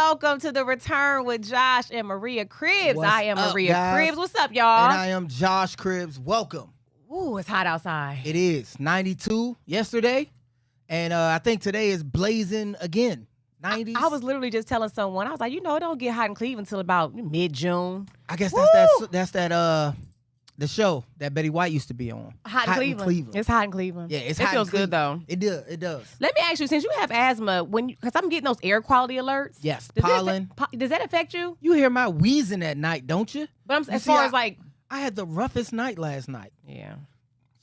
welcome to the Return with Josh and Maria Cribbs. What's I am up, Maria guys? Cribbs. What's up, y'all? And I am Josh Cribbs. Welcome. Ooh, it's hot outside. It is 92 yesterday, and I think today is blazing again. 90s. I was literally just telling someone, I was like, it don't get hot in Cleveland until about mid-June. I guess that's the show that Betty White used to be on. Hot in Cleveland. It's hot in Cleveland. Yeah, it's it hot. It feels in good though. It does. It does. Let me ask you, since you have asthma, because I'm getting those air quality alerts. Yes, does pollen. Does that affect you? You hear my wheezing at night, don't you? But as far as like, I had the roughest night last night. Yeah.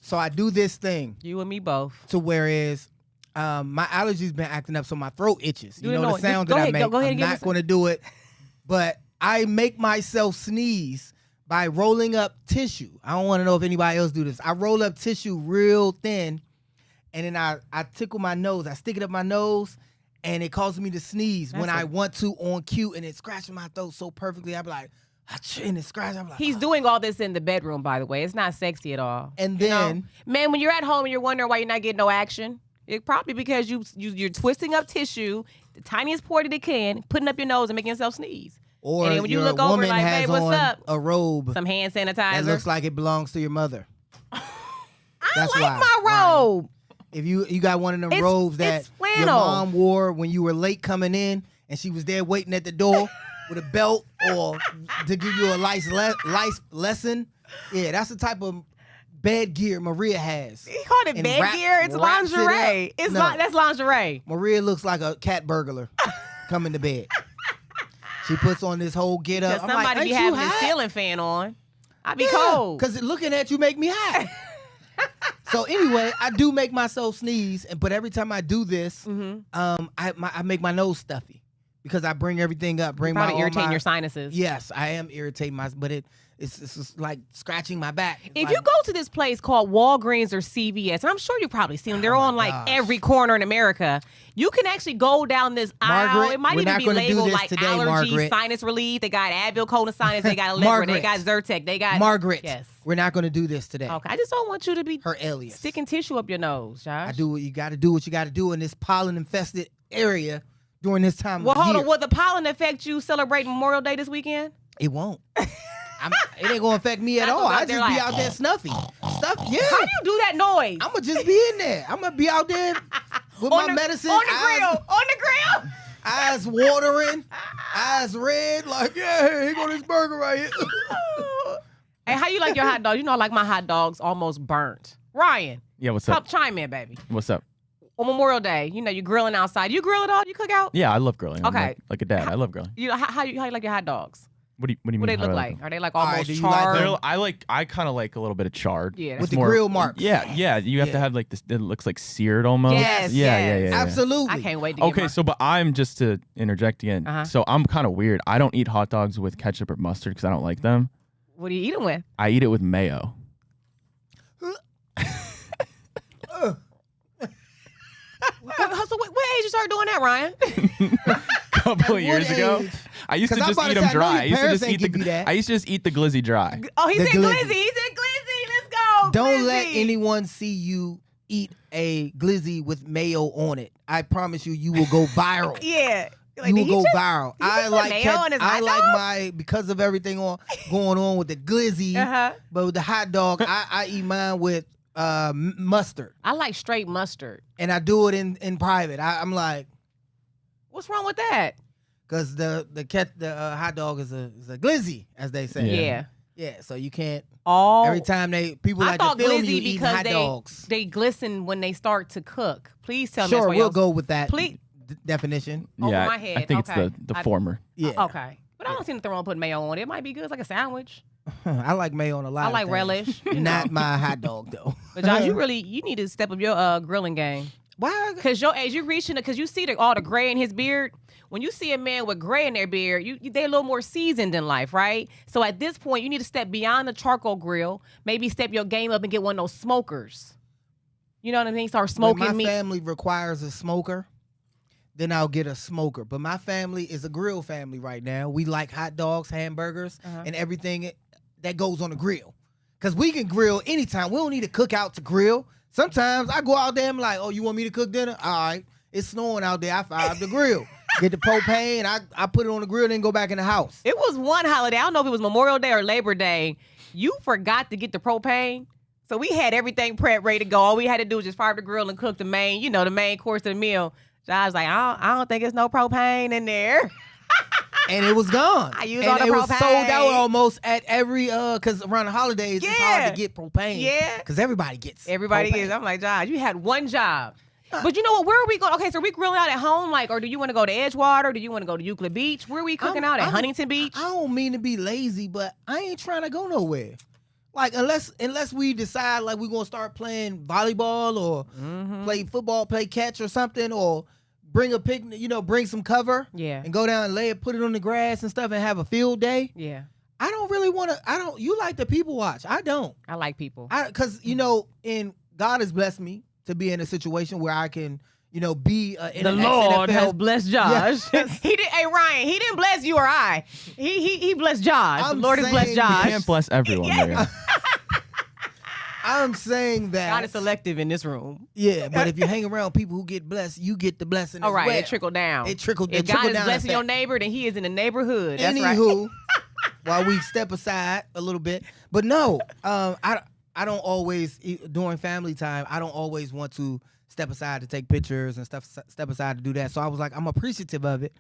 So I do this thing. You and me both. To whereas my allergies been acting up, so my throat itches. You know the sound that I make. Go ahead I'm not going to do it, but I make myself sneeze by rolling up tissue. I don't want to know if anybody else do this. I roll up tissue real thin, and then I tickle my nose. I stick it up my nose, and it causes me to sneeze when I want to on cue, and it scratches my throat so perfectly. I'm like, and it scratches. I'm like, he's doing all this in the bedroom, by the way. It's not sexy at all. And then, man, when you're at home and you're wondering why you're not getting no action, it's probably because you're twisting up tissue, the tiniest part that it can, putting up your nose and making yourself sneeze. Or and then when you your look over, woman like, has babe, what's on up? A robe Some hand sanitizer. that looks like it belongs to your mother. I like my robe. If you got one of them robes that your mom wore when you were late coming in, and she was there waiting at the door with a belt or to give you a life lesson, yeah, that's the type of bed gear Maria has. He called it bed gear. It's lingerie. That's lingerie. Maria looks like a cat burglar coming to bed. She puts on this whole get up. Somebody like, be having a ceiling fan on. I be cold. Because looking at you make me hot. So anyway, I do make myself sneeze, but every time I do this, I make my nose stuffy because I bring everything up. Probably irritating your sinuses. Yes, I am irritating but it's just like scratching my back. If you go to this place called Walgreens or CVS, and I'm sure you've probably seen them, they're on like every corner in America. You can actually go down this aisle. It might even be labeled like today, allergy, Margaret. Sinus relief. They got Advil cold sinus. They got Allegra. They got Zyrtec. They got Margaret. Yes. We're not going to do this today. Okay. I just don't want you to be her alias sticking tissue up your nose, Josh. I do what you got to do. What you got to do in this pollen infested area during this time. Well, hold on. Will the pollen affect you celebrating Memorial Day this weekend? It won't. It ain't gonna affect me at all. I just be out there snuffy. Yeah. How do you do that noise? I'm gonna just be in there. I'm gonna be out there with my medicine. On the grill. Eyes watering, eyes red. Like, yeah, here go this burger right here. Hey, how you like your hot dog? You know I like my hot dogs almost burnt. Ryan. Yeah, what's up? Chime in, baby. What's up? On Memorial Day, you're grilling outside. You grill at all? You cook out? Yeah, I love grilling. Okay. I'm like a dad. I love grilling. How you like your hot dogs? What do you mean? What they how look I like? them? Are they like almost do you charred? like I kind of like a little bit of charred. Yeah, with the grill marks. Yeah. You have to have like this. It looks like seared almost. Yes. Yeah. Absolutely. I can't wait to get So but I'm just to interject again. So I'm kind of weird. I don't eat hot dogs with ketchup or mustard because I don't like them. What do you eat them with? I eat it with mayo. So what age you started doing that, Ryan? Couple of years ago. I used to just eat them dry. I used to just eat the glizzy dry. Oh, he said glizzy. He said glizzy. Let's go. Don't let anyone see you eat a glizzy with mayo on it. I promise you will go viral. Yeah. You will go viral. I like because of everything going on with the glizzy, but with the hot dog, I eat mine with mustard. I like straight mustard. And I do it in private. I'm like, what's wrong with that? Because the hot dog is a glizzy, as they say. Yeah. So you can't. Every time people like to film you eating hot dogs. They glisten when they start to cook. Please tell me. Sure, we'll go with that. Please. Definition. Yeah, my head. I think it's the former. Yeah. Okay. But I don't see nothing wrong with putting mayo on it. It might be good. It's like a sandwich. I like mayo on a lot. I like relish. Not my hot dog though. But Josh, you need to step up your grilling game. Why? Because your age, you're reaching it. Because you see all the gray in his beard. When you see a man with gray in their beard, they're a little more seasoned in life, right? So at this point, you need to step beyond the charcoal grill. Maybe step your game up and get one of those smokers. You know what I mean? Start smoking when meat. My family requires a smoker, then I'll get a smoker. But my family is a grill family right now. We like hot dogs, hamburgers, and everything that goes on the grill. Because we can grill anytime. We don't need to cook out to grill. Sometimes I go out there and I'm like, oh, you want me to cook dinner? All right. It's snowing out there. I fire up the grill. Get the propane. I put it on the grill, then go back in the house. It was one holiday. I don't know if it was Memorial Day or Labor Day. You forgot to get the propane. So we had everything prepped, ready to go. All we had to do was just fire up the grill and cook the main course of the meal. Josh was like, I don't think there's no propane in there. And it was gone. I used all the propane. It was sold out almost at every, because around the holidays, it's hard to get propane. Yeah. Because everybody gets propane. I'm like, Josh, you had one job. But you know what? Where are we going? Okay, so are we grilling out at home, or do you want to go to Edgewater? Do you want to go to Euclid Beach? Where are we cooking out at Huntington Beach? I don't mean to be lazy, but I ain't trying to go nowhere. Like unless we decide like we're gonna start playing volleyball or play football, play catch or something, or bring a picnic, bring some cover, and go down and put it on the grass and stuff and have a field day. Yeah. I don't really want to. You like the people watch. I don't. I like people. Because God has blessed me to be in a situation where I can, be in the Lord XNFL. has blessed Josh. Yes. He did. Hey Ryan, he didn't bless you or I. He blessed Josh. The Lord has blessed Josh. You can't bless everyone. Yeah. I'm saying that God is selective in this room. Yeah, but if you hang around people who get blessed, you get the blessing. All right, well. It trickled down. If God is blessing your neighbor, then He is in the neighborhood. That's Anywho, right. while we step aside a little bit, but no, I don't always during family time. I don't always want to step aside to take pictures and stuff. Step aside to do that. So I was like, I'm appreciative of it.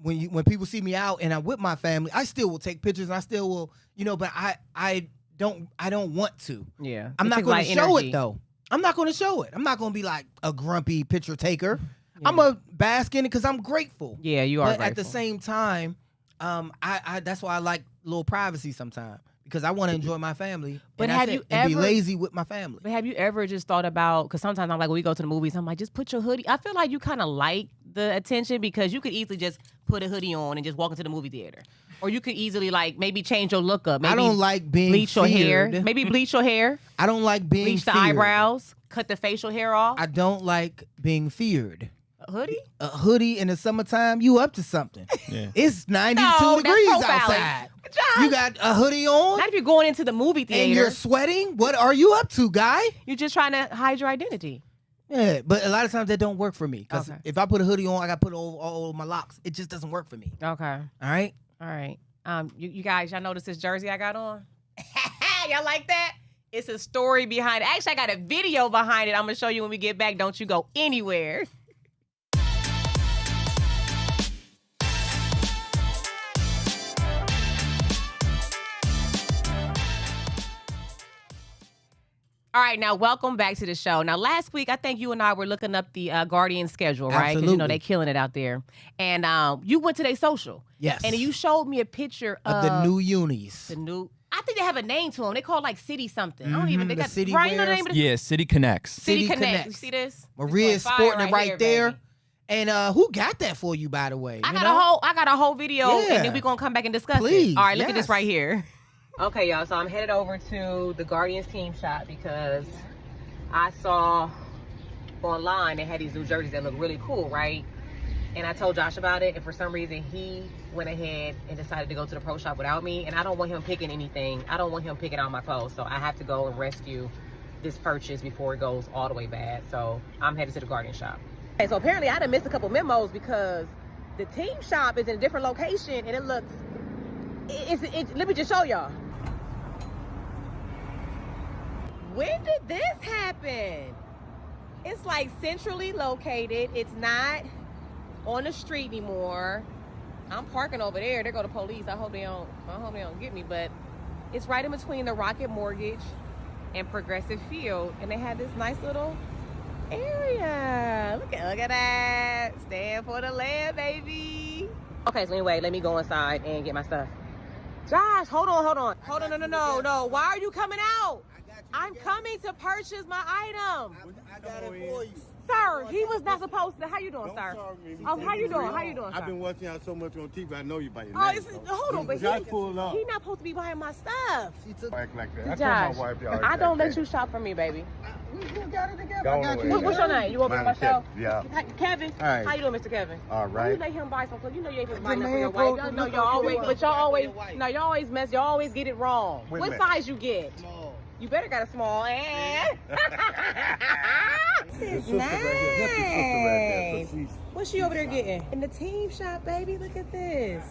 When people see me out and I'm with my family, I still will take pictures and I still will, but I don't want to. Yeah. I'm not going to show it though. I'm not going to show it. I'm not going to be like a grumpy picture taker. Yeah. I'm a bask in it because I'm grateful. Yeah, you are. But grateful. at the same time, I that's why I like a little privacy sometimes because I want to enjoy my family. But and have you ever be lazy with my family? But have you ever just thought about? Because sometimes I'm like, when we go to the movies, I'm like, just put your hoodie. I feel like you kind of like the attention because you could easily just put a hoodie on and just walk into the movie theater. Or you could easily maybe change your look up. Maybe I don't like being bleach feared. your hair. Maybe bleach your hair. I don't like being bleach the feared. eyebrows. Cut the facial hair off. I don't like being feared. A hoodie? A hoodie in the summertime, you up to something. Yeah. It's 92 degrees that's outside. John, you got a hoodie on? Not if you're going into the movie theater. And you're sweating? What are you up to, guy? You're just trying to hide your identity. Yeah, but a lot of times that don't work for me. Because if I put a hoodie on, I got to put all over my locks. It just doesn't work for me. Okay. All right? All right. You guys, y'all notice this jersey I got on? Y'all like that? It's a story behind it. Actually, I got a video behind it. I'm going to show you when we get back. Don't you go anywhere. All right, now welcome back to the show. Now, last week, I think you and I were looking up the Guardian schedule, right? Because Absolutely. they killing it out there. And you went to their social. Yes. And you showed me a picture of the new unis. I think they have a name to them. They call it like City something. I don't even. They the got city Ryan, you know the name of the Yeah, City Connects. City Connects. You see this? Maria's Fire sporting it right there. baby. And who got that for you, by the way? I got a whole video, Yeah. and then we're gonna come back and discuss Please, it. All right, look at yes. this right here. Okay, y'all. So I'm headed over to the Guardians team shop because I saw online they had these new jerseys that look really cool, right? And I told Josh about it, and for some reason he went ahead and decided to go to the pro shop without me, and I don't want him picking anything. I don't want him picking out my clothes, so I have to go and rescue this purchase before it goes all the way bad. So I'm headed to the Guardian shop. Okay, so apparently I done missed a couple memos because the team shop is in a different location, and it looks, let me just show y'all. When did this happen? It's like centrally located. It's not on the street anymore. I'm parking over there. There go the police. I hope they don't get me, but it's right in between the Rocket Mortgage and Progressive Field, and they had this nice little area. Look at that. Stand for the land, baby. Okay, so anyway, let me go inside and get my stuff. Josh, hold on. No. Why are you coming out? I'm coming to purchase my item. I got it for you. Sir, he was not supposed to. How you doing, Don't sir? sorry me. Oh, how you doing? Sir? I've been watching y'all so much on TV. I know you by your Oh, name. hold on, but Josh pulled up. he not supposed to be buying my stuff. Act like that. I Josh, told my wife y'all. I don't let you shop for me, baby. We got it together. Go I on got away. you. What's your name? You want to be my Mine is show? Kevin. Yeah. Hi, Kevin. All right. How you doing, Mr. Kevin? All Why you right. let him buy some clothes? You know you ain't supposed to buy The nothing for your man wife. supposed No, to y'all look always, for but y'all always, your wife. no, y'all always get it wrong. Wait a What minute. size you get? Small. You better got a small. See, is sister right here. That's the sister right there. nice. So she's What's she over there getting? In the team shop, baby. Look at this.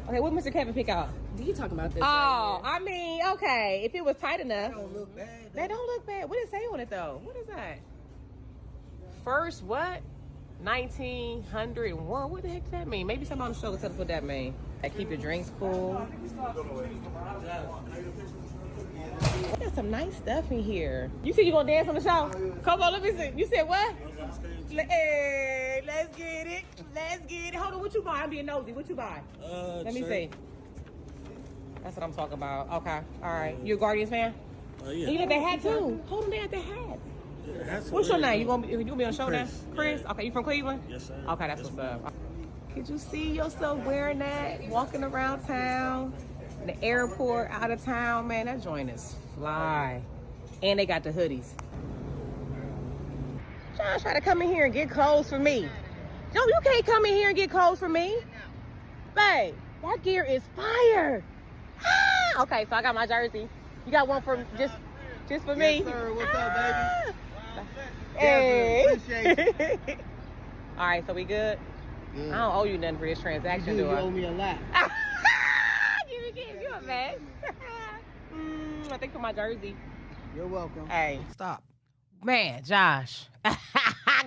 Okay, what Mr. Kevin pick out? You talking about this? Oh, I mean, okay. If it was tight enough. Don't look bad. They don't look bad. What does it say on it, though? What is that? First what? 1901. What the heck does that mean? Maybe somebody on the show will tell us what that means. Keep your drinks cool. Got some nice stuff in here. You said you gonna dance on the show? Come on, let me see. You said what? Hey, let's get it. Let's get it. Hold on, what you buy? I'm being nosy. What you buy? Let me see. That's what I'm talking about. Okay, all right. You a Guardians fan? Yeah. You got that hat too. Hold them, they got that hat. What's your name? You gonna be on the show now? Chris? Okay, you from Cleveland? Yes, sir. Okay, that's what's up. Could you see yourself wearing that, walking around town, in the airport, out of town? Man, that joint is fly. And they got the hoodies. Josh try to come in here and get clothes for me. No, you can't come in here and get clothes for me. Babe, that gear is fire. Ah! Okay, so I got my jersey. You got one for just for me? Yes, sir. What's up, baby? Hey. Yes, sir. Appreciate you. All right, so we good? Good. I don't owe you nothing for this transaction, You do I? owe me a lot. You a mess. I think for my jersey. You're welcome. Hey. Stop. Man, Josh. I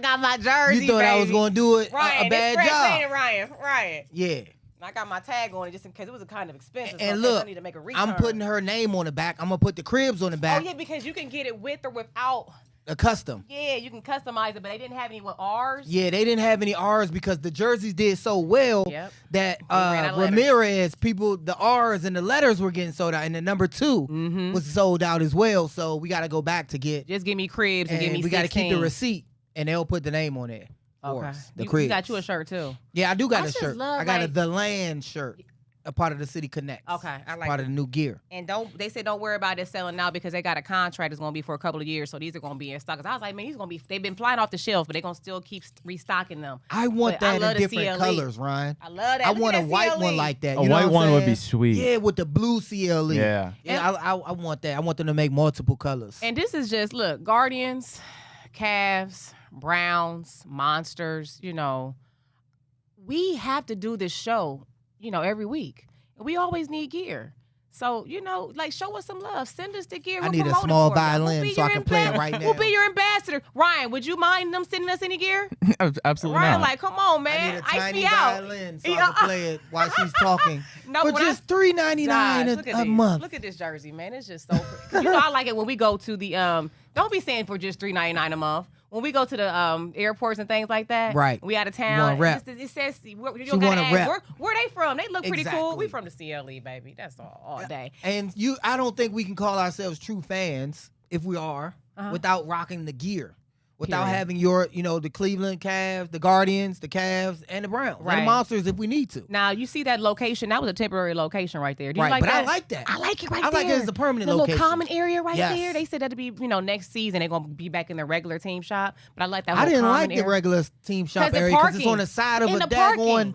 got my jersey, You thought I was baby. going to do it Ryan, a bad it's job. Ain't it, Ryan. Yeah. I got my tag on it just in case it was kind of expensive. so And in case look, I need to make a return. I'm putting her name on the back. I'm going to put the cribs on the Oh, back. yeah, because you can get it with or without. A custom. Yeah, you can customize it, but they didn't have any with R's. Yeah, they didn't have any R's because the jerseys did so well Yep. that ran out of letters. Ramirez, the R's and the letters were getting sold out. And the number 2 was sold out as well. So we got to go back to get. Just give me cribs and give me we got to keep the 16. receipt. And they'll put the name on there. for Okay. us, the You cribs. got you a shirt, too. Yeah, I do got I a just shirt. love, I got a like- The Land shirt. A part of the City Connects. Okay, I like part it. of the new gear. And they said don't worry about it selling now because they got a contract that's gonna be for a couple of years, so these are gonna be in stock. 'Cause I was like, man, they've been flying off the shelf, but they're gonna still keep restocking them. I want But I that love in the different CLE. colors, Ryan. I love that. I Look want at a that white CLE. one like that. A You know white what one I'm would be saying? sweet. Yeah, with the blue CLE. Yeah. Yeah, I want that. I want them to make multiple colors. And this is just look, Guardians, Cavs, Browns, Monsters. We have to do this show, every week. We always need gear. So, show us some love. Send us the gear. I We'll need a promote it small for you. violin We'll be so I your can play it right We'll now. be your ambassador. Ryan, would you mind them sending us any gear? Absolutely Ryan, not. come on, I man. need a Ice tiny me out. violin so I can play it while she's talking. No, for when I- just $3.99 Josh, look at a this. month. Look at this jersey, man. It's just so pretty. I like it when we go to the don't be saying for just $3.99 a month. When we go to the airports and things like that, Right. We out of town. wanna rep. It says you don't She gotta wanna ask, rep. where they from. They look pretty cool. We Exactly. from the CLE, baby. That's all day. And I don't think we can call ourselves true fans if we are without rocking the gear. Without Period. having your, the Cleveland Cavs, the Guardians, the Cavs, and the Browns. And Right. the Monsters if we need to. Now you see that location. That was a temporary location right there. Do you Right, like but that? I like that. I like it right I there. like it as a permanent the location. little common area right Yes. there. They said that'd be, next season they're gonna be back in their regular team shop. But I like that. I whole didn't common like the area. regular team shop 'Cause the area because it's parking. on the side of In a the daggone parking.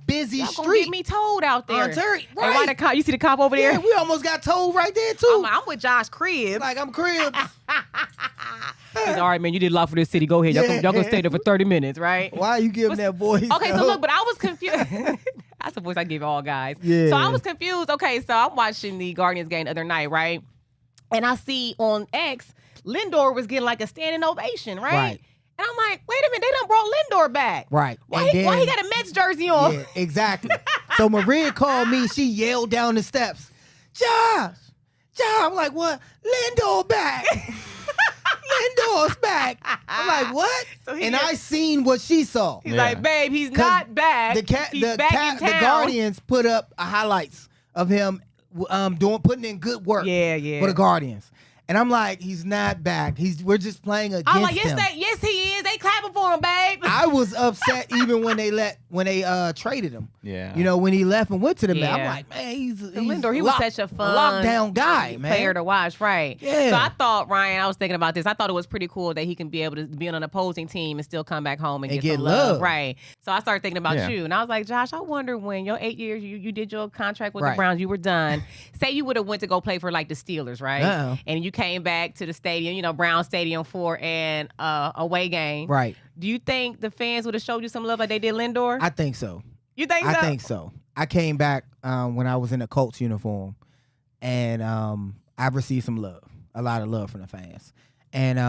busy Y'all gonna street. get me told out there. On Terry, Hey, why right. the cop? You see the cop over there? Yeah, we almost got told right there too. I'm with Josh Cribs. Like I'm cribs. He's all right, man. You did a lot for this city. Go ahead. Y'all gonna stay there for 30 minutes, right? Why are you giving that voice? Okay, so though? look, but I was confused. That's the voice I give all guys. Yeah. So I was confused. Okay, so I'm watching the Guardians game the other night, right? And I see on X, Lindor was getting like a standing ovation, right? Right. And I'm like, wait a minute, they done brought Lindor back. Right. Why, And why he then- got a Mets jersey on? Yeah, exactly. So Maria called me. She yelled down the steps, Josh. I'm like, what? Lindor back. Lindor's back. I'm like, what? So he and get- I seen what she saw. He's Yeah. like, babe, he's 'Cause not back. He's back in the town. Guardians put up highlights of him putting in good work Yeah, yeah. for the Guardians. And I'm like, he's not back. We're just playing against I'm like, him. yes, he is. They clapping happen for him, babe? I was upset even when they traded him. Yeah. You know, when he left and went to the Mets. I'm Yeah. like, man, he's Lindor, he was such a fun lockdown guy, man. player to watch, right? Yeah. So I thought, Ryan, I was thinking about this. I thought it was pretty cool that he can be able to be on an opposing team and still come back home and get some love. Right. So I started thinking about you. And I was like, Josh, I wonder when your 8 years, you did your contract with the Browns, you were done. Say you would have went to go play for like the Steelers, right? Uh-oh. And you came back to the stadium, you know, Brown Stadium for an away game. Right. Do you think the fans would have showed you some love like they did Lindor? I think so. You think so? I think so. I came back when I was in a Colts uniform, and I received some love, a lot of love from the fans. And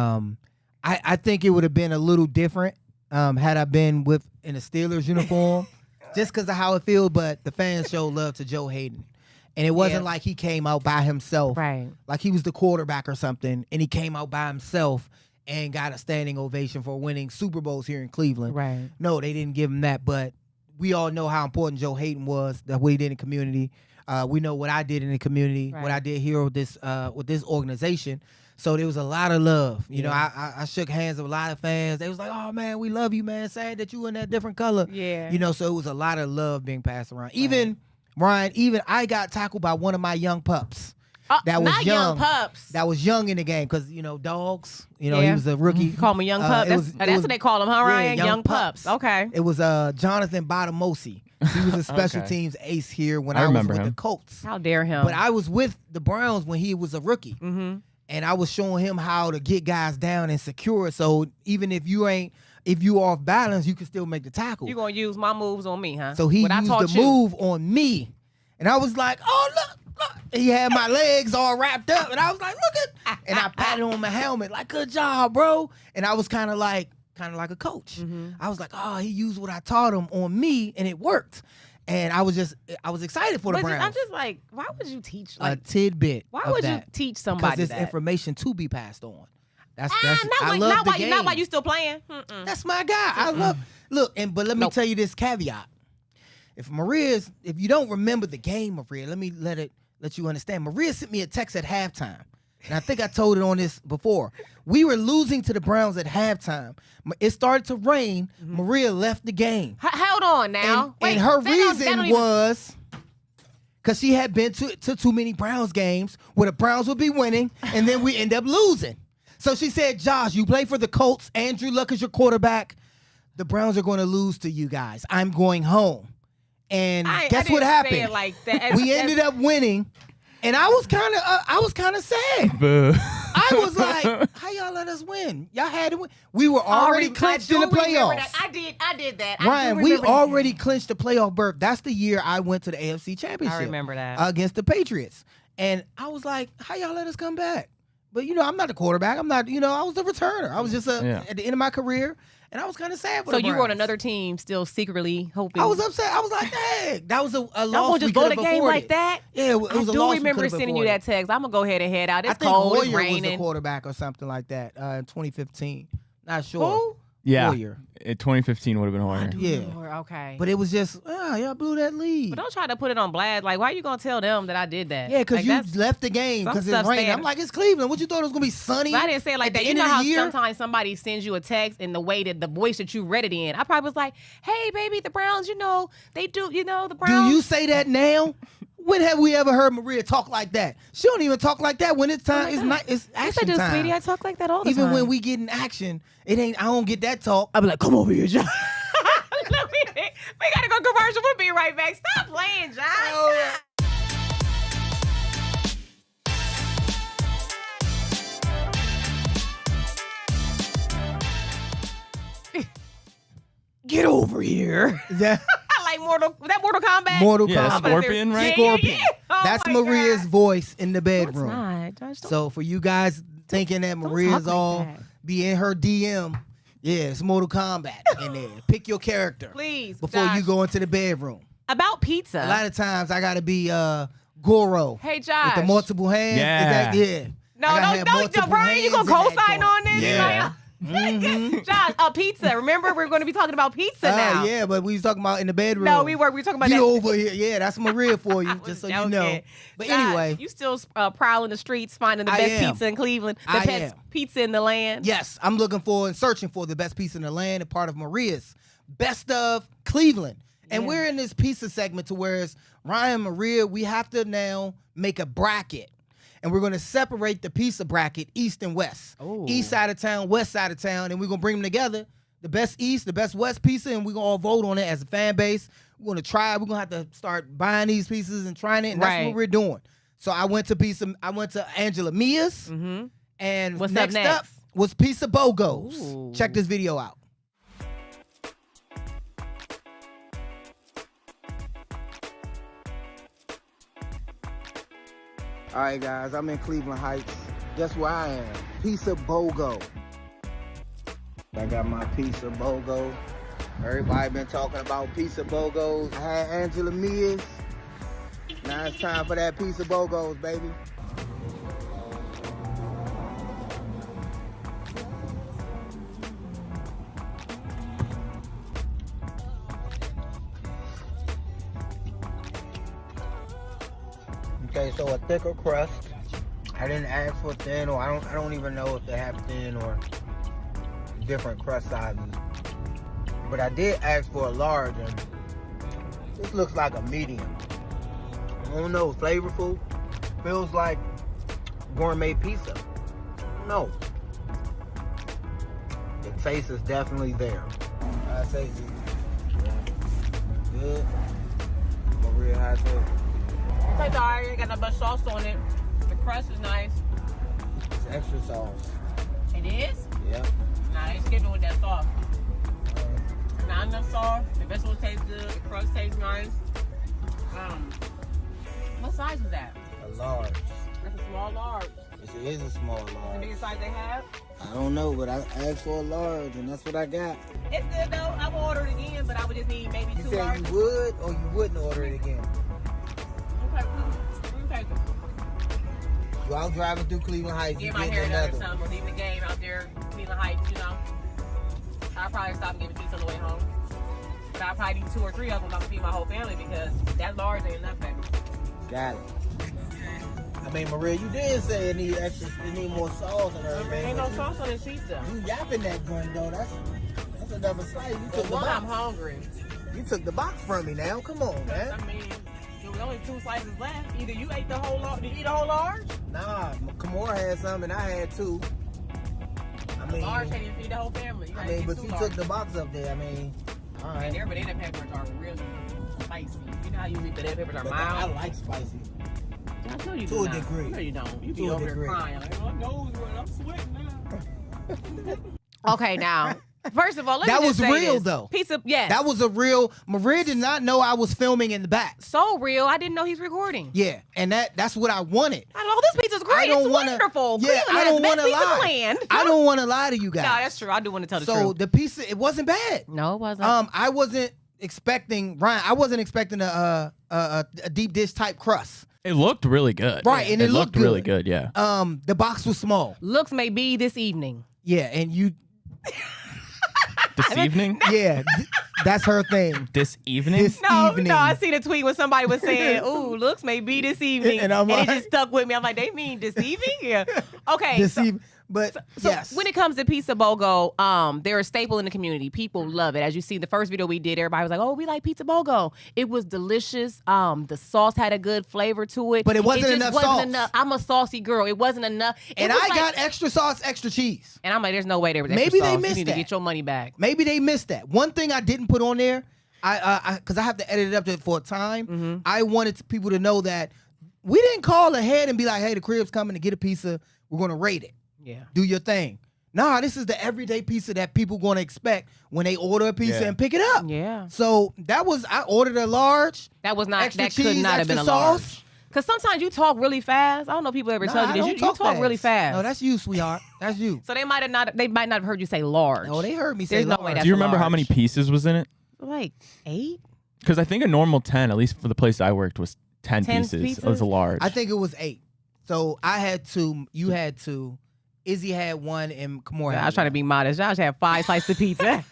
I think it would have been a little different had I been in a Steelers uniform, just because of how it feels. But the fans showed love to Joe Hayden. And it wasn't like he came out by himself, right? Like he was the quarterback or something, and he came out by himself and got a standing ovation for winning Super Bowls here in Cleveland. Right. No, they didn't give him that, but we all know how important Joe Hayden was, that what he did in the community. We know what I did in the community, what I did here with this organization. So there was a lot of love. You know, I shook hands with a lot of fans. They was like, "Oh man, we love you, man. Sad that you in that different color." Yeah. You know, so it was a lot of love being passed around. Even Ryan, I got tackled by one of my young pups. That was not young pups. That was young in the game because, you know, dogs. You know, he was a rookie. You call him a young pup. That's what they call him, huh, Ryan? Yeah, young pups. Okay. It was Jonathan Botomosi. He was a special teams ace here when I was with the Colts. How dare him? But I was with the Browns when he was a rookie. Mm-hmm. And I was showing him how to get guys down and secure. So even if you off balance, you can still make the tackle. You're going to use my moves on me, huh? So he used the move on me. And I was like, oh, look. He had my legs all wrapped up. And I was like, look at. And I patted on my helmet like, good job, bro. And I was kind of like a coach. Mm-hmm. I was like, oh, he used what I taught him on me, and it worked. And I was excited for the Browns. I'm just like, why would you teach a tidbit? Why would you teach somebody because that? there's information to be passed on. Not while you still playing. Mm-mm. That's my guy. I love. Look, but let me tell you this caveat. If you don't remember the game, Maria, let me let you understand. Maria sent me a text at halftime. And I think I told it on this before. We were losing to the Browns at halftime. It started to rain. Mm-hmm. Maria left the game. Hold on now. And her reason was because she had been to too many Browns games where the Browns would be winning, and then we end up losing. So she said, Josh, you play for the Colts. Andrew Luck is your quarterback. The Browns are going to lose to you guys. I'm going home. And guess what happened? Like that. We ended up winning. And I was kind of sad. I was like, "How y'all let us win? Y'all had to win. We were already clinched in the playoffs." I did that. Ryan, we already clinched the playoff berth. That's the year I went to the AFC Championship. I remember that against the Patriots. And I was like, "How y'all let us come back?" But you know, I'm not the quarterback. I'm not. You know, I was the returner. I was just at the end of my career. And I was kind of sad for the Browns. So you were on another team still secretly hoping. I was upset. I was like, dang, that was a loss. Y'all just blow the game like that? Yeah, it was a loss. I do remember sending you that text. I'm going to go ahead and head out. It's cold, it's raining. I think Hoyer was the quarterback or something like that in 2015. Not sure. Who? Yeah. Hoyer. In 2015 would have been Hoyer. Yeah. Okay. But it was just, y'all blew that lead. But don't try to put it on blast. Like, why are you going to tell them that I did that? Yeah, because you left the game because it rained. I'm like, it's Cleveland. What you thought it was going to be sunny? But I didn't say it like that. You know how sometimes somebody sends you a text in the way that the voice that you read it in. I probably was like, hey, baby, the Browns, you know, they do, you know, the Browns. Do you say that now? When have we ever heard Maria talk like that? She don't even talk like that when it's time. It's action time. Sweetie, I talk like that all the time. Even when we get in action, it ain't. I don't get that talk. I be like, come over here, John. we gotta go commercial. We'll be right back. Stop playing, John. Oh, get over here. Like Mortal Kombat? Mortal Kombat. Kombat. Scorpion, right? Scorpion. Yeah. Oh that's Maria's voice in the bedroom. No, it's not. So for you guys thinking that Maria's all be in her DM, yeah, it's Mortal Kombat in there. Pick your character. Please. Before Josh. you go into the bedroom. About pizza. A lot of times I gotta be Goro. Hey, Josh. With the multiple hands. Yeah. No, Brian, you gonna co-sign on this? Yeah. Josh, pizza. Remember, we're going to be talking about pizza now. Yeah, but we was talking about in the bedroom. No, we were talking about Get that. over here. Yeah, that's Maria for you, just so you know. But Josh, anyway. you still prowling the streets, finding the best pizza in Cleveland, the best pizza in the land. Yes, I'm looking for and searching for the best pizza in the land and part of Maria's Best of Cleveland. And we're in this pizza segment to where it's Ryan, Maria, we have to now make a bracket. And we're going to separate the pizza bracket, east and west. Ooh. East side of town, west side of town, and we're going to bring them together. The best east, the best west pizza, and we're going to all vote on it as a fan base. We're going to try it. We're going to have to start buying these pieces and trying it, and that's what we're doing. So I went to Angela Mia's, and What's next up up was Pizza BOGO's. Ooh. Check this video out. All right, guys, I'm in Cleveland Heights. Guess where I am? Pizza BOGO. I got my Pizza BOGO. Everybody been talking about Pizza BOGOs. I had Angela Mia's. Now it's time for that Pizza BOGOs, baby. Okay, so a thicker crust. I didn't ask for thin, or I don't even know if they have thin or different crust sizes. But I did ask for a large, and this looks like a medium. I don't know, flavorful. Feels like gourmet pizza. No. The taste is definitely there. I taste it. Yeah. Good. Maria, how it taste? It's alright, it got no much sauce on it. The crust is nice. It's extra sauce. It is? Yeah. Nah, they skipping with that sauce. Not enough sauce. The vegetables taste good. The crust tastes nice. What size is that? A large. That's a small large. It is a small The large. biggest size they have? I don't know, but I asked for a large, and that's what I got. It's good though. I will order it again, but I would just need maybe You two said large. you would, or you wouldn't order it again? Okay, we take them. You out driving through Cleveland Heights, you Get my getting hair done or another. something, or leaving the game out there, Cleveland Heights, you know. I'll probably stop and get a pizza on the way home. But I'll probably need 2 or 3 of them if I'm gonna feed my whole family because that large ain't enough, baby. Got it. I mean, Maria, you did say it need extra, it need more sauce and everything. Ain't no sauce on this pizza. You yapping that gun though. That's another slice. You For took the one, I'm box. hungry. You took the box from me now. Come on, man. I mean, there was only 2 slices left. Either you ate the whole large. Did you eat a whole large? Nah, Kamora had some and I had 2. I mean, Large can't even feed the whole family. You I gotta mean, get but 2 you large. took the box up there. I mean, all right. And their banana peppers are really spicy. You know how you eat banana peppers are But I mild? like spicy. I tell you To do a not. degree. No, you don't. You To be a over degree. there crying. Like, oh, nose running. I'm sweating now. Okay, now, first of all, let That me was just say real, this. though. Pizza, yes. That was a real. Maria did not know I was filming in the back. so real. I didn't know he's recording. Yeah, and that's what I wanted. I know this pizza's great. I don't It's wanna, wonderful. Yeah, Cleveland I has don't the want best to pizza in the lie. land. I don't want to lie to you guys. No, that's true. I do want to tell the So truth. the pizza, it wasn't bad. No, it wasn't. I wasn't expecting Ryan. I wasn't expecting a deep dish type crust. It looked really good. Right, and it looked really good. good. Yeah. The box was small. Looks may be this evening. Yeah, and you. This evening. Yeah, that's her thing. This evening. This No, evening. no, I seen a tweet where somebody was saying, "Ooh, looks may be this evening," And I'm like- it just stuck with me. I'm like, "They mean this evening?" Yeah. Okay. This so, evening, but so yes. when it comes to Pizza BOGO, they're a staple in the community. People love it. As you see, the first video we did, everybody was like, "Oh, we like Pizza BOGO." It was delicious. The sauce had a good flavor to it, But it wasn't just enough wasn't sauce. enough. I'm a saucy girl. It wasn't enough. It and was I like- got extra sauce, extra cheese. and I'm like, "There's no way there was extra Maybe they sauce. missed You need that. to get your money back." Maybe they missed that. One thing I didn't put on there, because I have to edit it up for a time. Mm-hmm. I wanted people to know that we didn't call ahead and be like, "Hey, the crib's coming to get a pizza. We're gonna rate it. Yeah. Do your thing." Nah, this is the everyday pizza that people gonna expect when they order a pizza Yeah. and pick it up. Yeah. So I ordered a large. That was not. Extra That could cheese, not have been a extra large. sauce. Because sometimes you talk really fast. I don't know if people ever Nah, tell I you don't this. You talk fast. really fast. No, that's you, sweetheart. That's you. So they might have not. They might not have heard you say large. No, they heard me say There's no large. way that's Do you remember how large. many pieces was in it? Like 8. Because I think a normal 10, at least for the place I worked, was 10 10 pieces. It pieces? was a large. I think it was 8. So I had 2, you had 2, Izzy had one, and Kamora. I was trying to be modest. Josh had 5 slices of pizza. Now,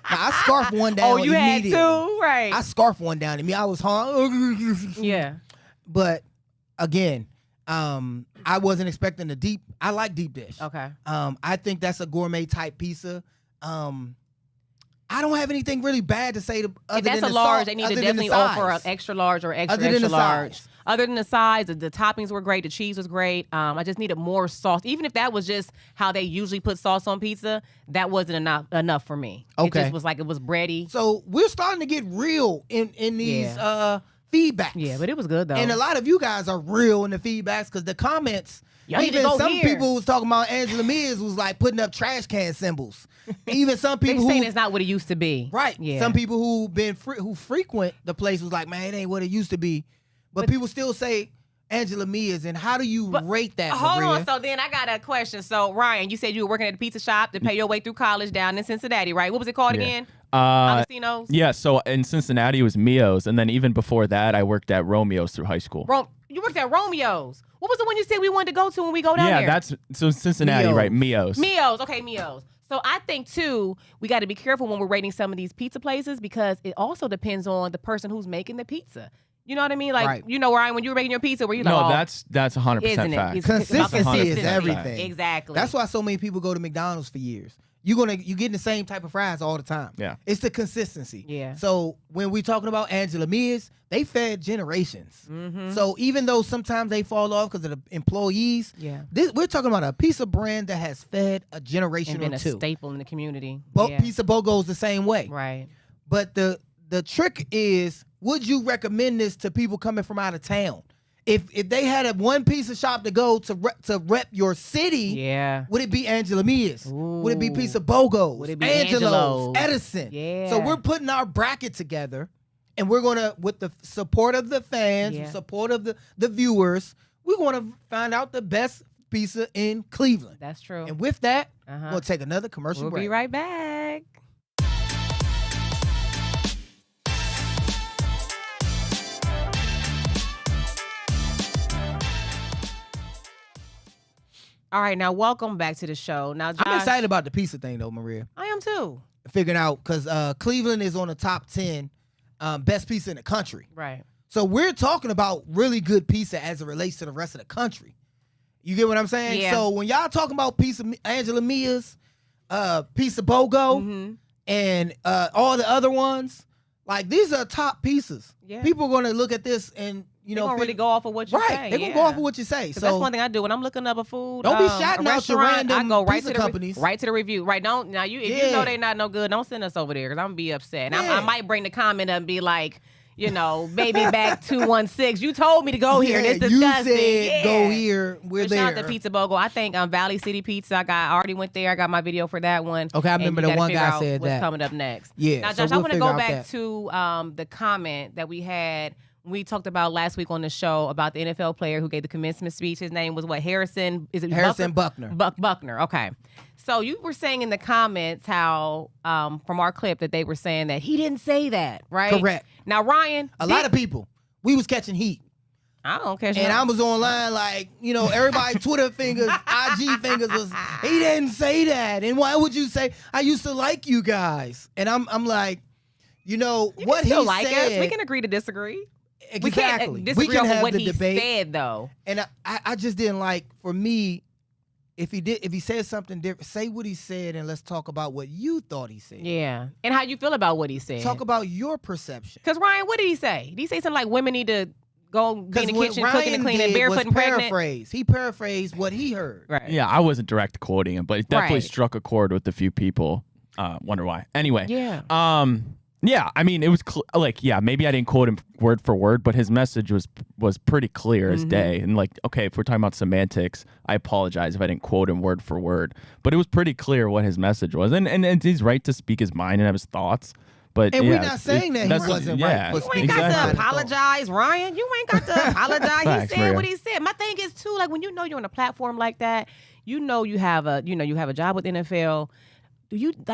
I scarfed one down. Oh, you had immediately. 2, right? I scarfed one down to me. I was hungry. Yeah. But again, I wasn't expecting the deep. I like deep dish. Okay. I think that's a gourmet type pizza. I don't have anything really bad to say. If that's a large, they need to definitely offer an extra large or extra large. Size. Other than the size, the toppings were great. The cheese was great. I just needed more sauce. Even if that was just how they usually put sauce on pizza, that wasn't enough for me. Okay. It just was like it was bready. So we're starting to get real in these feedbacks. Yeah, but it was good though. And a lot of you guys are real in the feedbacks because the comments. Y'all need to even go some here. people was talking about Angela Mears was like putting up trash can symbols. Even some people saying who it's not what it used to be. right. Yeah. Some people who frequent the place was like, man, it ain't what it used to be. But people still say Angela Mears, and how do you rate that? Hold Maria? on. So then I got a question. So Ryan, you said you were working at a pizza shop to pay your way through college down in Cincinnati, right? What was it called again? Agostino's? Yeah, so in Cincinnati it was Mio's, and then even before that I worked at Romeo's through high school. You worked at Romeo's. What was the one you said we wanted to go to when we go down there? Yeah, that's so Cincinnati, Mio's. right? Mio's. Okay, Mio's. So I think too, we got to be careful when we're rating some of these pizza places because it also depends on the person who's making the pizza. You know what I mean? Like, Right. you know, Ryan, when you were making your pizza, were you like, No, oh, that's 100% isn't it? fact. It's about Consistency is consistency. everything. Exactly. That's why so many people go to McDonald's for years. You getting the same type of fries all the time. Yeah. It's the consistency. Yeah. So when we talking about Angela Mears, they fed generations. Mm-hmm. So even though sometimes they fall off because of the employees, Yeah. we're talking about a piece of brand that has fed a generation and been or a two. staple in the community. Yeah. Pizza Bogo's the same way. Right. But the trick is, would you recommend this to people coming from out of town? If they had a one pizza shop to go to rep your city, Yeah. would it be Angela Mears? Would it be Ooh. Pizza Bogo's? Would it be Angelo's? Angelo's? Edison? Yeah. So we're putting our bracket together, and we're gonna, with the support of the fans, Yeah. support of the viewers, we're gonna find out the best pizza in Cleveland. That's true. And with that, Uh-huh. we'll take another commercial We'll break. be right back. All right, now welcome back to the show. Now, Josh, I'm excited about the pizza thing though, Maria. I am too. Figuring out because Cleveland is on the top 10 best pizza in the country. Right. So we're talking about really good pizza as it relates to the rest of the country. You get what I'm saying? Yeah. So when y'all talking about pizza, Angela Mears, Pizza Bogo, Mm-hmm. and all the other ones, like these are top pieces. Yeah. People are going to look at this and You don't really go off of what you right. say. They're gonna go off of what you say. So that's one thing I do when I'm looking up a food. Don't be a shouting out your restaurant, random I go right pizza to the companies. right to the review. Right, don't now you if you Yeah. know they not no good, don't send us over there because I'm gonna be upset. And Yeah. I might bring the comment up and be like, you know, baby back 216. You told me to go here. This disgusting. You said Yeah. go here. We're But there. shout out to Pizza Bogo. I think Valley City Pizza. I already went there. I got my video for that one. Okay, I And remember you the gotta one figure guy out said what's that. coming up next. Yeah, Now, so Josh, I we'll want to figure go out back that. to the comment that we had. We talked about last week on the show about the NFL player who gave the commencement speech. His name was what? Harrison? Is it Harrison Buckner. Buckner. Okay. So you were saying in the comments how from our clip that they were saying that he didn't say that, right? Correct. Now Ryan, A lot of people. We was catching heat. I don't care. And I was online like, you know, everybody Twitter fingers, IG fingers was, he didn't say that. And why would you say, I used to like you guys? And I'm like, you know, you what can still he like said. us. We can agree to disagree. Exactly. We can't disagree can on have what the he debate. said though. And I just didn't like, for me, if he said something different, say what he said and let's talk about what you thought he said. Yeah. And how you feel about what he said. Talk about your perception. Because Ryan, what did he say? Did he say something like women need to go be in the what kitchen Ryan cooking and cleaning, did barefoot was and pregnant? paraphrase. He paraphrased what he heard. Right. Yeah, I wasn't direct quoting him, but it definitely Right. struck a chord with a few people. Wonder why. Anyway. Yeah. Yeah, I mean, it was maybe I didn't quote him word for word, but his message was pretty clear as day. And like, okay, if we're talking about semantics, I apologize if I didn't quote him word for word, but it was pretty clear what his message was. And he's right to speak his mind and have his thoughts. But And yeah, we're not saying that he that's- wasn't yeah, right for You ain't speaking got exactly. to apologize, Ryan. You ain't got to apologize. He Facts, said Maria. what he said. My thing is too, like when you know you're on a platform like that, you know you have a job with NFL.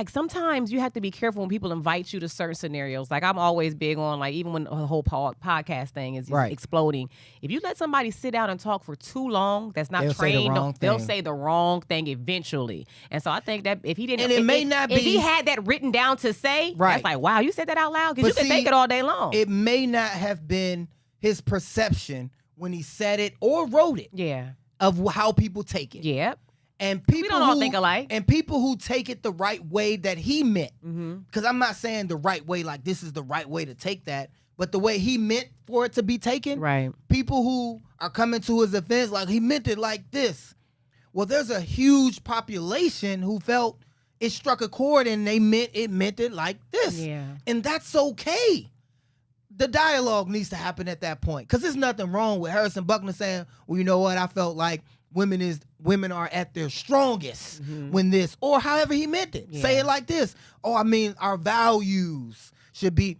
sometimes you have to be careful when people invite you to certain scenarios. Like I'm always big on like even when the whole podcast thing is just exploding. If you let somebody sit down and talk for too long, that's not trained. They'll say the wrong thing eventually. And so I think that if he didn't, and it may not be, if he had that written down to say, that's like, wow, you said that out loud because you can think it all day long. It may not have been his perception when he said it or wrote it. Yeah. Of how people take it. Yep. And people we don't all think alike. And people who take it the right way that he meant. Because I'm not saying the right way, like this is the right way to take that, but the way he meant for it to be taken. Right. People who are coming to his defense, like he meant it like this. Well, there's a huge population who felt it struck a chord and they meant it like this. Yeah. And that's okay. The dialogue needs to happen at that point. Because there's nothing wrong with Harrison Buckner saying, well, you know what, I felt like women are at their strongest when this, or however he meant it. Yeah. Say it like this. Oh, I mean, our values should be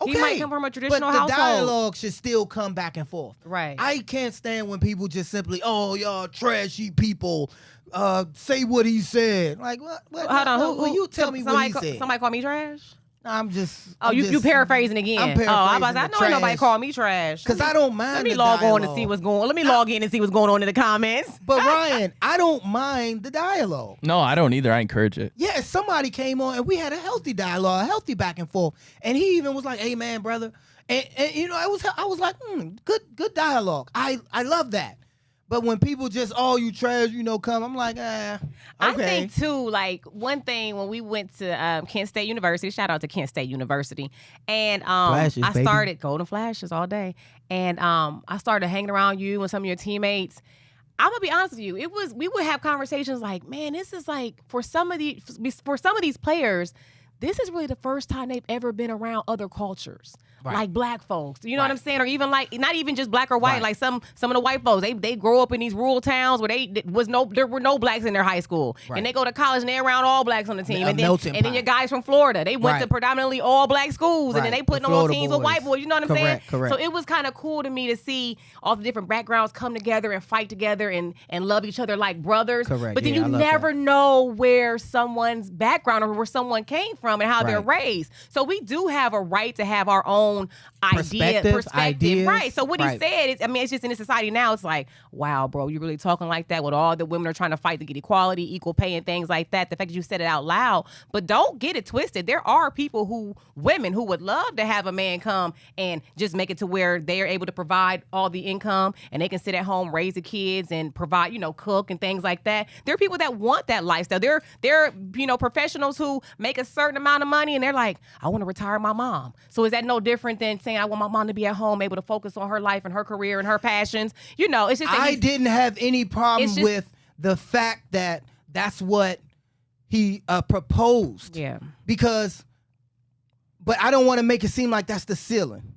okay. He might come from a traditional household. But the dialogue should still come back and forth. Right. I can't stand when people just simply, oh, y'all trashy people, say what he said. Like, what? Hold on. Who you tell me what he said? Somebody call me trash? I'm just. You paraphrasing again. I'm paraphrasing. I was like, I know ain't nobody call me trash. Because I don't mind. Let me log on and see what's going on. Let me log in and see what's going on in the comments. But Ryan, I don't mind the dialogue. No, I don't either. I encourage it. Yeah, somebody came on and we had a healthy dialogue, a healthy back and forth. And he even was like, hey man, brother. And you know, I was like, good dialogue. I love that. But when people just, oh, you trash, you know, come, I'm like, okay. I think, too, like, one thing when we went to Kent State University, shout out to Kent State University, and Flashes, I started Golden Flashes all day, and I started hanging around you and some of your teammates. I'm going to be honest with you. We would have conversations like, man, this is like, for some of these players, this is really the first time they've ever been around other cultures. Right. Like black folks, you know what I'm saying? Or even like, not even just black or white, like some of the white folks, they grow up in these rural towns where there were no blacks in their high school. Right. And they go to college and they're around all blacks on the team. And then your guys from Florida, they went to predominantly all black schools and then they putting them on teams with white boys, you know what I'm saying? Correct. So it was kind of cool to me to see all the different backgrounds come together and fight together and love each other like brothers. Correct. But then you never know where someone's background or where someone came from and how they're raised. So we do have a right to have our own perspective. Ideas. Right. So what he said is, I mean, it's just in the society now, it's like, wow, bro, you really talking like that with all the women are trying to fight to get equality, equal pay and things like that. The fact that you said it out loud, but don't get it twisted. There are women who would love to have a man come and just make it to where they're able to provide all the income and they can sit at home, raise the kids and provide, cook and things like that. There are people that want that lifestyle. They're professionals who make a certain amount of money and they're like, I want to retire my mom. So is that no different than saying I want my mom to be at home, able to focus on her life and her career and her passions? It's just I didn't have any problem with the fact that that's what he proposed. Yeah. But I don't want to make it seem like that's the ceiling.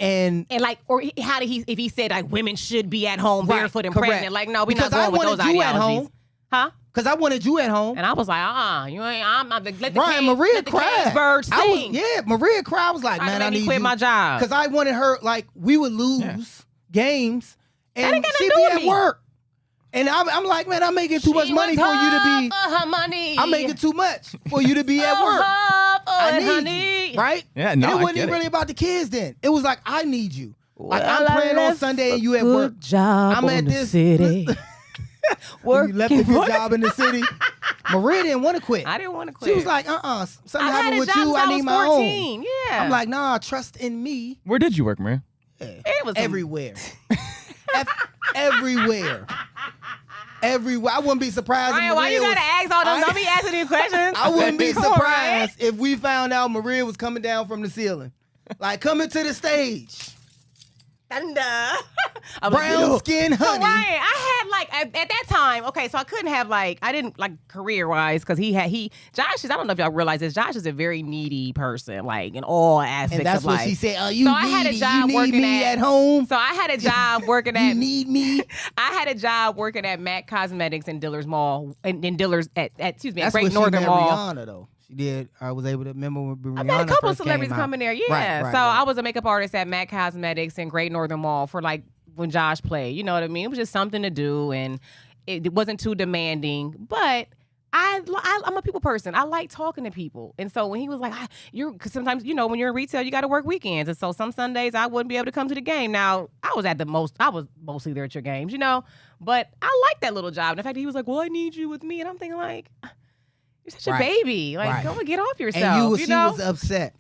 And like, or how did if he said like women should be at home barefoot and pregnant? Like, no, we're not going with those ideologies. At home. Huh? Because I wanted you at home. And I was like, you ain't, I'm not, let the Ryan, Maria cried. Bird sing. Maria cried. I was like, man, I need quit you. my job. Because I wanted her, like, we would lose games and she'd be at work. And I'm like, man, I'm making too much money for you to be. Her money. I'm making too much for you to be at work. I need you, right? Yeah, no, and it wasn't even really about the kids then. It was like, I need you. Like, I'm playing on Sunday and you at work. Job I'm at this city. You left a good job in the city. Maria didn't want to quit. I didn't want to quit. She was like, something happened with you. I need my 14. own. Yeah. I'm like, nah, trust in me. Where did you work, Maria? Yeah. It was everywhere. Everywhere. Everywhere. I wouldn't be surprised. Ryan, why you gotta ask all those? Don't be asking these questions. I wouldn't be surprised if we found out Maria was coming down from the ceiling, like coming to the stage. Thunder. Brown skin honey. So Ryan, I had like at that time, okay, so I couldn't have I didn't like career wise because Josh is, I don't know if y'all realize this, Josh is a very needy person, like in all aspects and that's of life. What she said. Oh, you so needy. I had a job you need working me at home. So I had a job working at You need me. I had a job working at MAC Cosmetics in Dillard's Mall in Dillard's at Great Northern Mall. Rihanna, though. She did. I was able to remember when Rihanna I met a couple of celebrities come coming there. Yeah. Right, so I was a makeup artist at MAC Cosmetics in Great Northern Mall for like when Josh played. You know what I mean? It was just something to do and it wasn't too demanding. But I'm a people person. I like talking to people. And so when he was like, because sometimes, when you're in retail, you got to work weekends. And so some Sundays I wouldn't be able to come to the game. Now, I was mostly there at your games, but I like that little job. And the fact that he was like, well, I need you with me. And I'm thinking like, you're such a baby. Like, go and get off yourself. And she was upset.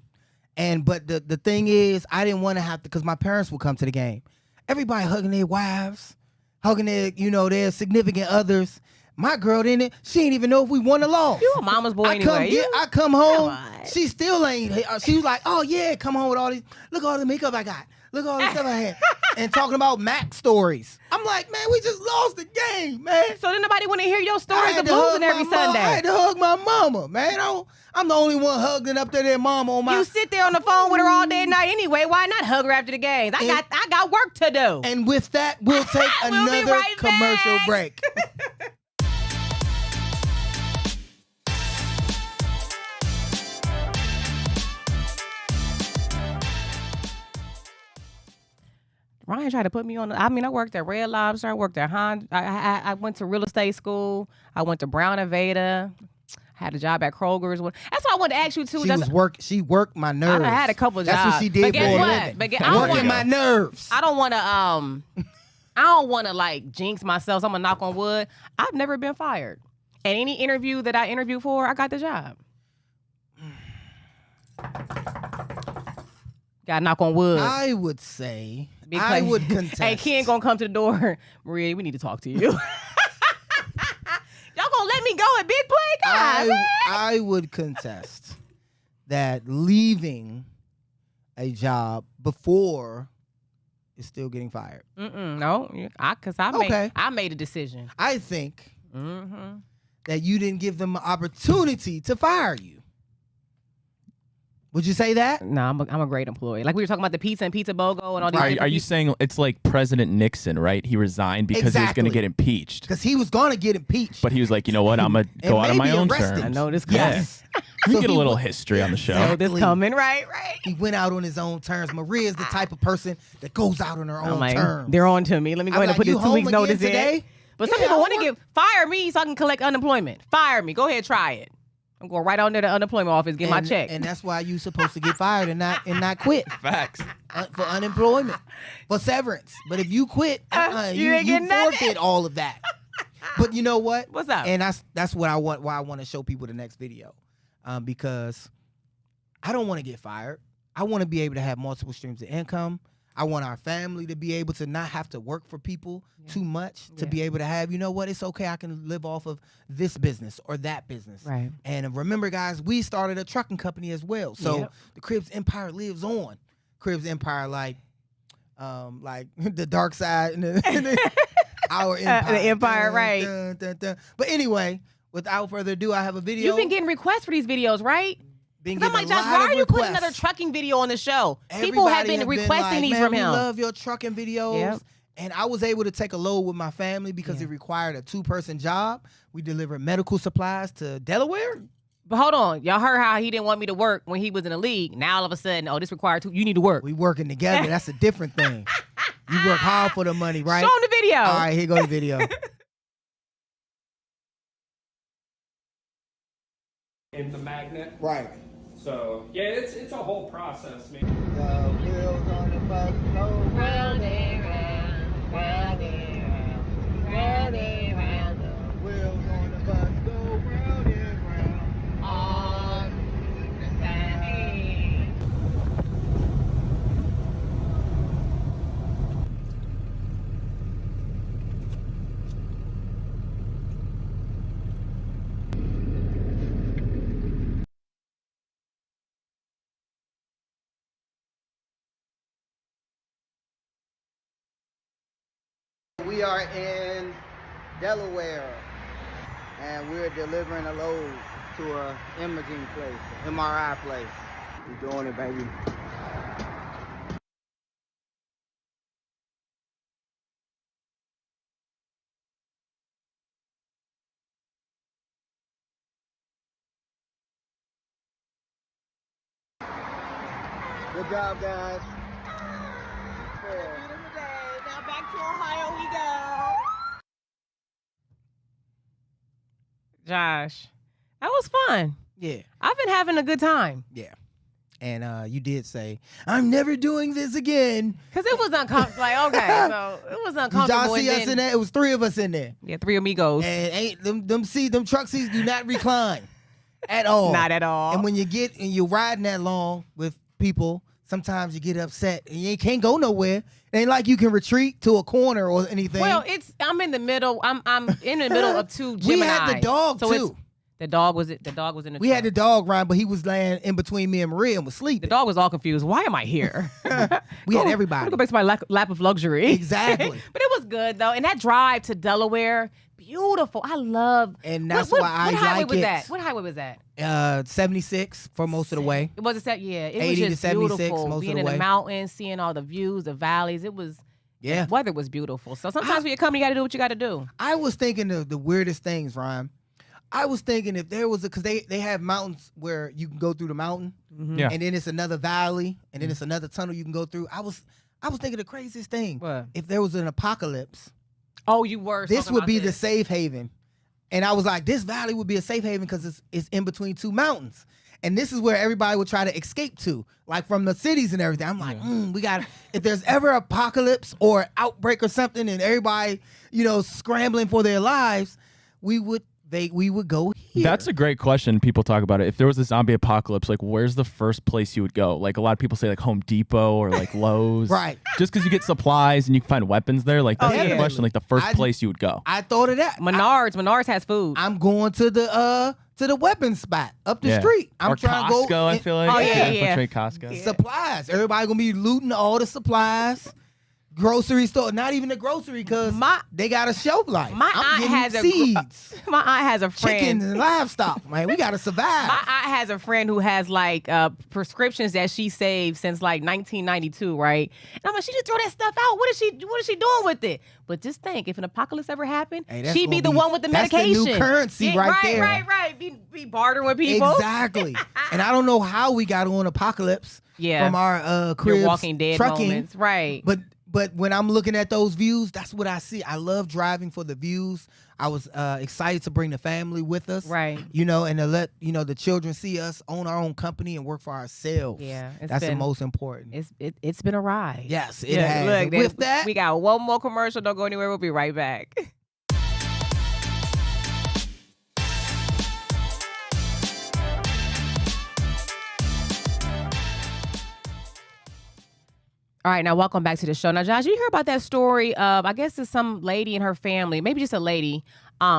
But the thing is, I didn't want to have to, because my parents would come to the game. Everybody hugging their wives, hugging their significant others. My girl didn't. She didn't even know if we won or lost. You a mama's boy anyway. I come home. She still ain't. She was like, "Oh yeah, come home with all these. Look at all the makeup I got. Look at all the stuff I had." And talking about Mac stories. I'm like, man, we just lost the game, man. So then nobody want to hear your stories of losing every Sunday. I had to hug my mama, man. I'm the only one hugging up to their mama on my. You sit there on the phone with her all day and night anyway. Why not hug her after the games? I got work to do. And with that, we'll take another commercial break. Ryan tried to put me on. I worked at Red Lobster. I worked at Honda. I went to real estate school. I went to Brown and Veda. I had a job at Kroger's. That's what I wanted to ask you too. She worked my nerves. I had a couple of jobs. That's what she did for a living. Working my nerves. I don't want to. I don't want to like jinx myself. So I'm gonna knock on wood. I've never been fired. And any interview that I interviewed for, I got the job. Got to knock on wood. I would say. I would contest. Hey, Ken gonna come to the door. Maria, we need to talk to you. Y'all gonna let me go at big play? God, I would contest that leaving a job before is still getting fired. No, because I made a decision. I think that you didn't give them an opportunity to fire you. Would you say that? No, I'm a great employee. Like we were talking about the pizza and Pizza BOGO and all these. Are you saying it's like President Nixon, right? He resigned because he was going to get impeached. Because he was going to get impeached. But he was like, you know what? I'm going to go out on my own terms. I know this coming. Yes. We get a little history on the show. Know this coming, right? He went out on his own terms. Maria's the type of person that goes out on her own terms. They're on to me. Let me go ahead and put this 2 weeks notice today? in. But some people want to fire me so I can collect unemployment. Fire me. Go ahead, try it. I'm going right on there to the unemployment office, get my check. And that's why you're supposed to get fired and not quit. Facts. For unemployment, for severance. But if you quit, you forfeit all of that. But you know what? What's up? And that's what I want. Why I want to show people the next video, because I don't want to get fired. I want to be able to have multiple streams of income. I want our family to be able to not have to work for people too much, to be able to have, you know what, it's okay, I can live off of this business or that business. Right. And remember, guys, we started a trucking company as well. So the Cribs Empire lives on. Cribs Empire, like the dark side and our empire. The empire, right. Dun, dun, dun. But anyway, without further ado, I have a video. You've been getting requests for these videos, right? I'm like, Josh, why are you putting another trucking video on the show? People have been requesting these from him. We love your trucking videos. Yep. And I was able to take a load with my family because it required a 2-person job. We delivered medical supplies to Delaware. But hold on. Y'all heard how he didn't want me to work when he was in the league. Now all of a sudden, this required you need to work. We working together. That's a different thing. You work hard for the money, right? Show him the video. All right, here goes the video. In the magnet. Right. So yeah, it's a whole process, man. The wheels on the bus go round and round, round and round, round and round. The wheels on the bus go round and round on the side. We are in Delaware, and we're delivering a load to a imaging place, MRI place. We're doing it, baby. Good job, guys. Now back to Ohio we go. Josh, that was fun. Yeah, I've been having a good time. yeah. And you did say, I'm never doing this again. Because it was uncomfortable. Like, okay, so it was Did uncomfortable. y'all see and us then- in there? It was 3 of us in there. Yeah, 3 amigos. And ain't them truck seats do not recline at all. Not at all. And when you're riding that long with people, sometimes you get upset and you can't go nowhere. It ain't like you can retreat to a corner or anything. Well, I'm in the middle. I'm in the middle of 2 Geminis. We had the dog so too. The dog was in the We truck. had the dog Ryan, but he was laying in between me and Maria and was The sleeping. dog was all confused. Why am I here? We had Go- everybody. Go back to my lap of luxury. Exactly. But it was good though. And that drive to Delaware, beautiful. I love. And that's what why I what highway like was it. that? What highway was that? 76 for most of the way. It was a set. Yeah, it 80 was to just 76 beautiful. most of Being the in way. the mountains, seeing all the views, the valleys. It was. Yeah. The weather was beautiful. So sometimes when you come, you got to do what you got to do. I was thinking of the weirdest things, Ryan. I was thinking if there was because they have mountains where you can go through the mountain, Yeah. and then it's another valley, and then it's another tunnel you can go through. I was thinking the craziest thing. What? If there was an apocalypse, Oh, you were. this talking would about be the this. safe haven. And I was like, this valley would be a safe haven because it's in between 2 mountains. And this is where everybody would try to escape to, like from the cities and everything. I'm like, we got if there's ever apocalypse or outbreak or something and everybody, scrambling for their lives, we would go here. That's a great question. People talk about it. If there was a zombie apocalypse, like where's the first place you would go? Like a lot of people say like Home Depot or like Lowe's. Right. Just because you get supplies and you can find weapons there. Like that's yeah. the question. Like the first I- place you would go. I thought of that. Menards has food. I'm going to the weapons spot up the Yeah. street. I'm or trying Costco, to go. I feel like. Oh, yeah, They yeah. portray Costco. Supplies. Everybody gonna be looting all the supplies. Grocery store, not even the grocery, because My- they got a shelf life. My I'm aunt getting has a seeds, My aunt has a friend. chickens, and livestock. Man, we gotta survive. My aunt has a friend who has like prescriptions that she saved since like 1992, right? And I'm like, she just throw that stuff out. What is she doing with it? But just think, if an apocalypse ever happened, Hey, that's she'd be gonna the one with the that's medication. the new currency right there. Right. Be bartering with people. Exactly. And I don't know how we got on apocalypse Yeah. from our cribs Your Walking Dead trucking, moments, right? But when I'm looking at those views, that's what I see. I love driving for the views. I was excited to bring the family with us, Right. And to let the children see us own our own company and work for ourselves. Yeah, it's that's the been- most important. It's been a ride. Yes, it has. Look, And with that, we got one more commercial. Don't go anywhere. We'll be right back. All right, now welcome back to the show. Now, Josh, you hear about that story of, I guess it's some lady and her family, maybe just a lady.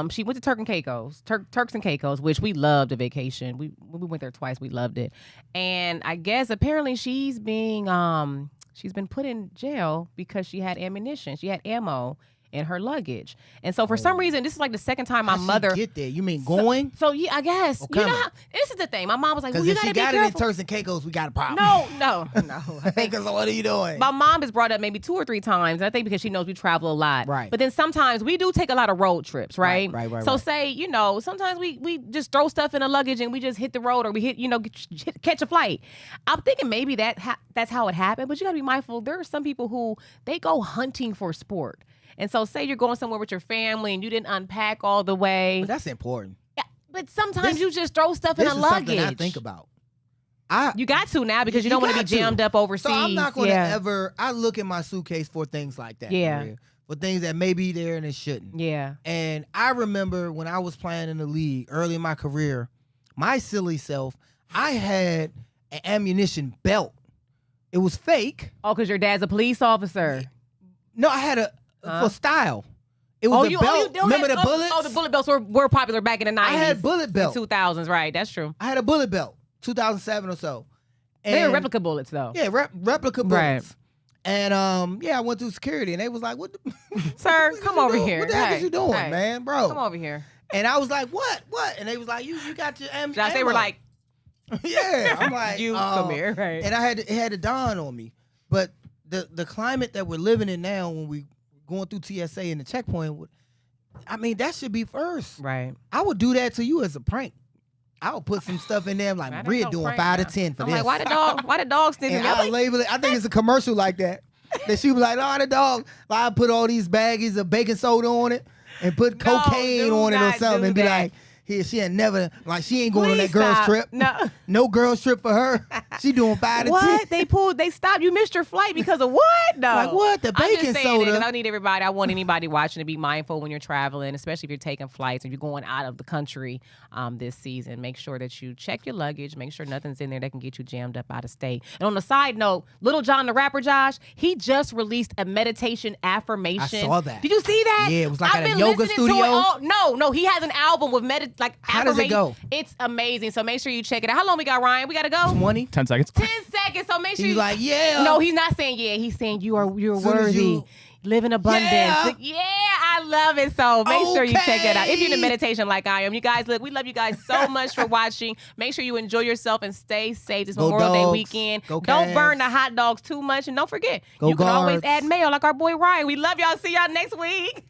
She went to Turks and Caicos, which we loved a vacation. We went there twice. We loved it. And I guess apparently she's been put in jail because she had ammunition. She had ammo in her luggage. And so for some reason, this is like the second time my how'd she mother get there. You mean going? So yeah, I guess. Okay. You know how, this is the thing. My mom was like, well, Because you if gotta she be got it in careful. Turks and Caicos, we got a problem. No. Because what are you doing? My mom has brought up maybe 2 or 3 times. I think because she knows we travel a lot. Right. But then sometimes we do take a lot of road trips, right? Right. So say, sometimes we just throw stuff in the luggage and we just hit the road or we hit, catch a flight. I'm thinking maybe that's how it happened. But you got to be mindful. There are some people who they go hunting for sport. And so say you're going somewhere with your family and you didn't unpack all the way. But that's important. Yeah, but sometimes This- you just throw stuff in This a is luggage. something I think about. You got to now because you don't want to be got to. jammed up overseas. So I'm not going to Yeah. ever. I look in my suitcase for things like that. Yeah. Maria, for things that may be there and it shouldn't. Yeah. And I remember when I was playing in the league early in my career, my silly self, I had an ammunition belt. It was fake. Oh, because your dad's a police officer. No, I had for style. It was a belt. Remember the bullets? Oh, the bullet belts were popular back in the 90s. I had bullet belts. 2000s, right. That's true. I had a bullet belt, 2007 or so. They were And- replica bullets, though. Yeah, replica Right. bullets. And I went through security, and they was like, "What, the, Sir, what come you over doing? here. What the heck Hey, is you doing, hey, man, bro?" Come over here. And I was like, "What? And they was like, "You got your ammo." Josh, they were like, "Yeah." I'm like, you come here. Right. And it had a dawn on me. But the climate that we're living in now, when we going through TSA and the checkpoint, I mean, that should be first. Right. I would do that to you as a prank. I would put some stuff in there like, That ain't Maria no doing prank 5 now. to 10 for I'm this. like, why the dog sniffing And I'll me? label it. I think it's a commercial like that. That she was like, "Oh, the dog." I put all these baggies of baking soda on it and put No, cocaine do on it or not something do and be that. like, She ain't never like she ain't going on Please that girls stop. trip. No girls trip for her. She doing 5 to 10. What? They stopped. You missed your flight because of what? No. Like what? The I'm baking just saying it 'cause soda. I need everybody. I want anybody watching to be mindful when you're traveling, especially if you're taking flights and you're going out of the country this season. Make sure that you check your luggage. Make sure nothing's in there that can get you jammed up out of state. And on the side note, Little John the rapper, Josh, he just released a meditation affirmation. I saw that. Did you see that? Yeah, it was like I've at a been yoga listening to studio? it all. No, he has an album with How does it go? It's amazing. So make sure you check it out. How long we got, Ryan? We gotta go. 20. 10 seconds. 10 seconds. So make sure He's you like, yeah. No, he's not saying yeah. He's saying you're Soon as worthy. you- Live in abundance. Yeah. I love it. So make sure you check it out. If you're in Okay. meditation like I am. You guys, look, we love you guys so much for watching. Make sure you enjoy yourself and stay safe this Go Memorial Day Dogs. weekend. Go Don't burn the Cavs. hot dogs too much. And don't forget, Go you can always Guards. add mayo like our boy Ryan. We love y'all. See y'all next week.